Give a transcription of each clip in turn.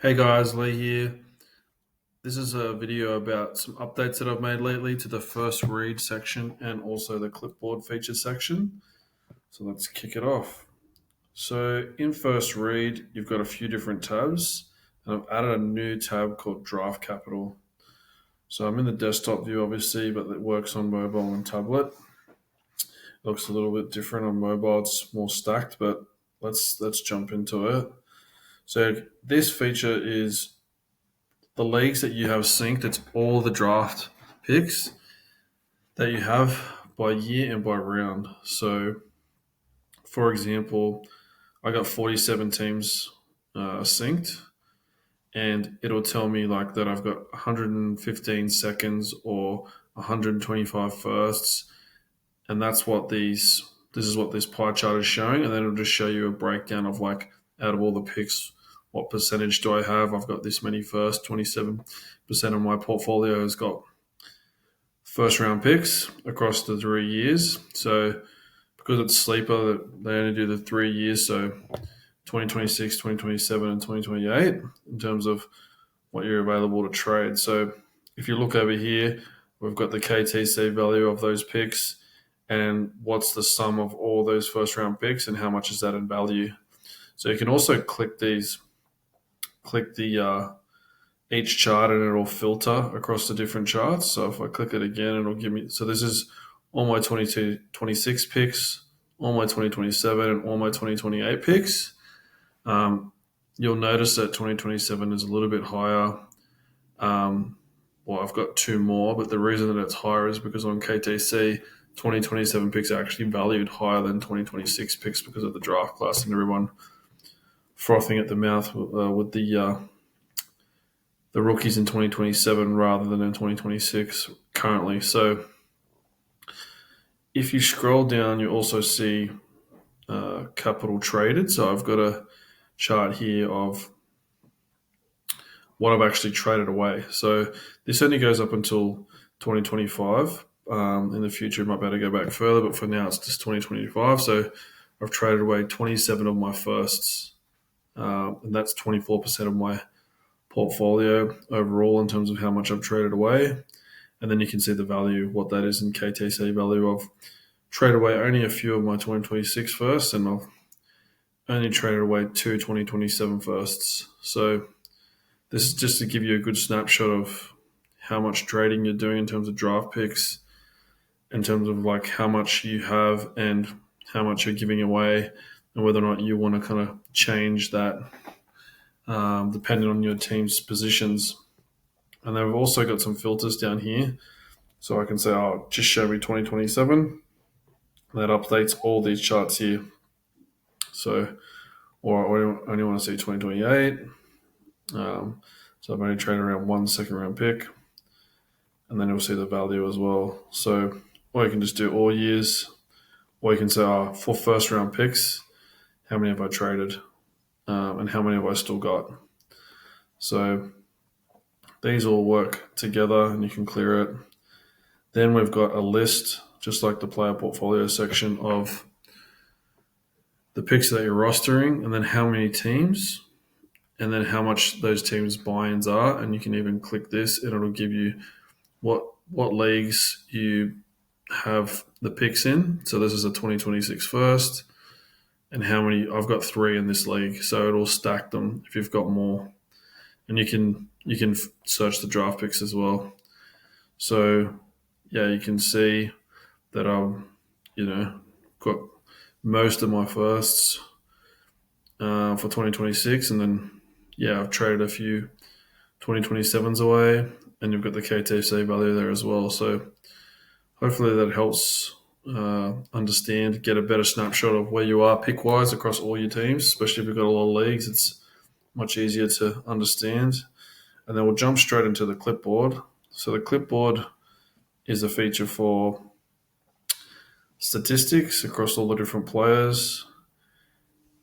Hey guys, Lee here. This is a video about some updates that I've made lately to the first read section and also the clipboard feature section. So let's kick it off. So in first read, you've got a few different tabs, and I've added a new tab called Draft Capital. So I'm in the desktop view, obviously, but it works on mobile and tablet. It looks a little bit different on mobile; it's more stacked, but let's jump into it. So this feature is the leagues that you have synced. It's all the draft picks that you have by year and by round. So, for example, I got 47 teams synced, and it'll tell me like that I've got 115 seconds or 125 firsts, and that's what these. This is what this pie chart is showing, and then it'll just show you a breakdown of like out of all the picks, what percentage do I have? I've got this many first. 27% of my portfolio has got first round picks across the 3 years. So because it's sleeper, they only do the 3 years. So 2026, 2027, and 2028 in terms of what you're available to trade. So if you look over here, we've got the KTC value of those picks and what's the sum of all those first round picks and how much is that in value. So you can also click the each chart and it'll filter across the different charts. So if I click it again, it'll give me, so this is all my 22, 26 picks, all my 2027 and all my 2028 picks. You'll notice that 2027 is a little bit higher. Well, I've got two more, but the reason that it's higher is because on KTC, 2027 picks are actually valued higher than 2026 picks because of the draft class and everyone frothing at the mouth with the rookies in 2027 rather than in 2026 currently. So if you scroll down, you also see capital traded. So I've got a chart here of what I've actually traded away. So this only goes up until 2025. In the future, it might be able to go back further, but for now, it's just 2025. So I've traded away 27 of my firsts, and that's 24% of my portfolio overall in terms of how much I've traded away. And then you can see the value, what that is in KTC value. I've traded away only a few of my 2026 firsts, and I've only traded away two 2027 firsts. So this is just to give you a good snapshot of how much trading you're doing in terms of draft picks, in terms of like how much you have and how much you're giving away, and whether or not you want to kind of change that depending on your team's positions. And then we've also got some filters down here. So I can say, oh, just show me 2027. That updates all these charts here. So, or I only want to see 2028. So I've only traded around one second round pick. And then you'll see the value as well. So, or you can just do all years. Or you can say, oh, for first round picks, how many have I traded? And how many have I still got? So these all work together and you can clear it. Then we've got a list, just like the player portfolio section, of the picks that you're rostering and then how many teams and then how much those teams' buy-ins are. And you can even click this and it'll give you what leagues you have the picks in. So this is a 2026 first and how many. I've got three in this league, so it'll stack them if you've got more. And you can search the draft picks as well. So yeah, you can see that I've got most of my firsts for 2026, and then yeah, I've traded a few 2027s away, and you've got the KTC value there as well. So hopefully that helps understand, get a better snapshot of where you are pick wise across all your teams, especially if you've got a lot of leagues. It's much easier to understand. And then we'll jump straight into the clipboard. So the clipboard is a feature for statistics across all the different players.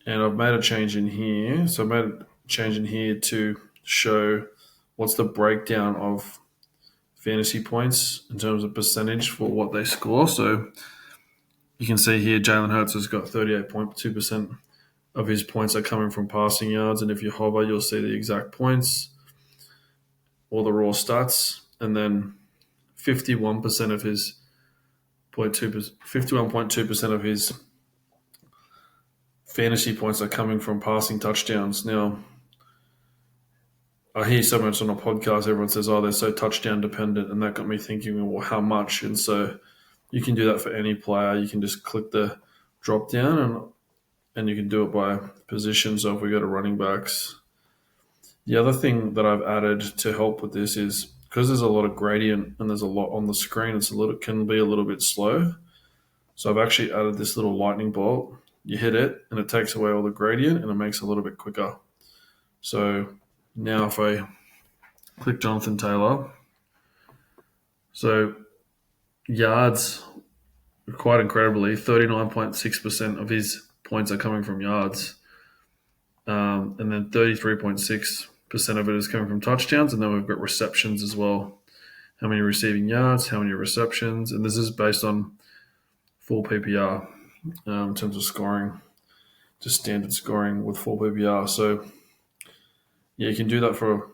And I've made a change in here. So I made a change in here to show what's the breakdown of fantasy points in terms of percentage for what they score. So you can see here Jalen Hurts has got 38.2% of his points are coming from passing yards. And if you hover, you'll see the exact points or the raw stats. And then 51% of his 51.2% of his fantasy points are coming from passing touchdowns. Now, I hear so much on a podcast, everyone says, oh, they're so touchdown dependent. And that got me thinking, well, how much? And so you can do that for any player. You can just click the drop down and you can do it by position. So if we go to running backs, the other thing that I've added to help with this is because there's a lot of gradient and there's a lot on the screen, can be a little bit slow. So I've actually added this little lightning bolt. You hit it and it takes away all the gradient and it makes it a little bit quicker. So now if I click Jonathan Taylor, so yards, quite incredibly, 39.6% of his points are coming from yards. And then 33.6% of it is coming from touchdowns. And then we've got receptions as well. How many receiving yards, how many receptions. And this is based on full PPR in terms of scoring, just standard scoring with full PPR. So, yeah, you can do that for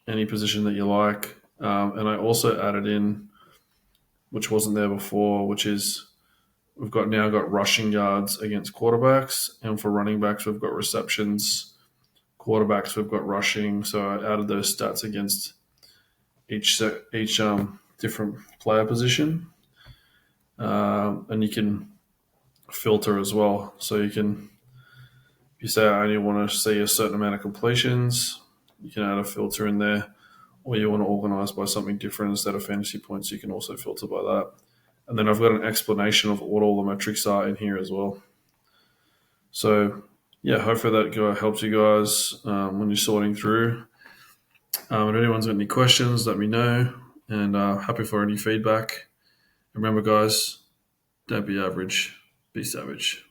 any position that you like. And I also added in, which wasn't there before, which is we've now got rushing yards against quarterbacks. And for running backs, we've got receptions. Quarterbacks, we've got rushing. So I added those stats against each different player position. And you can filter as well. So you can, if you say I only want to see a certain amount of completions, you can add a filter in there. Or you want to organize by something different instead of fantasy points, you can also filter by that. And then I've got an explanation of what all the metrics are in here as well. So, yeah, hopefully that helps you guys when you're sorting through. If anyone's got any questions, let me know. And happy for any feedback. Remember, guys, don't be average, be savage.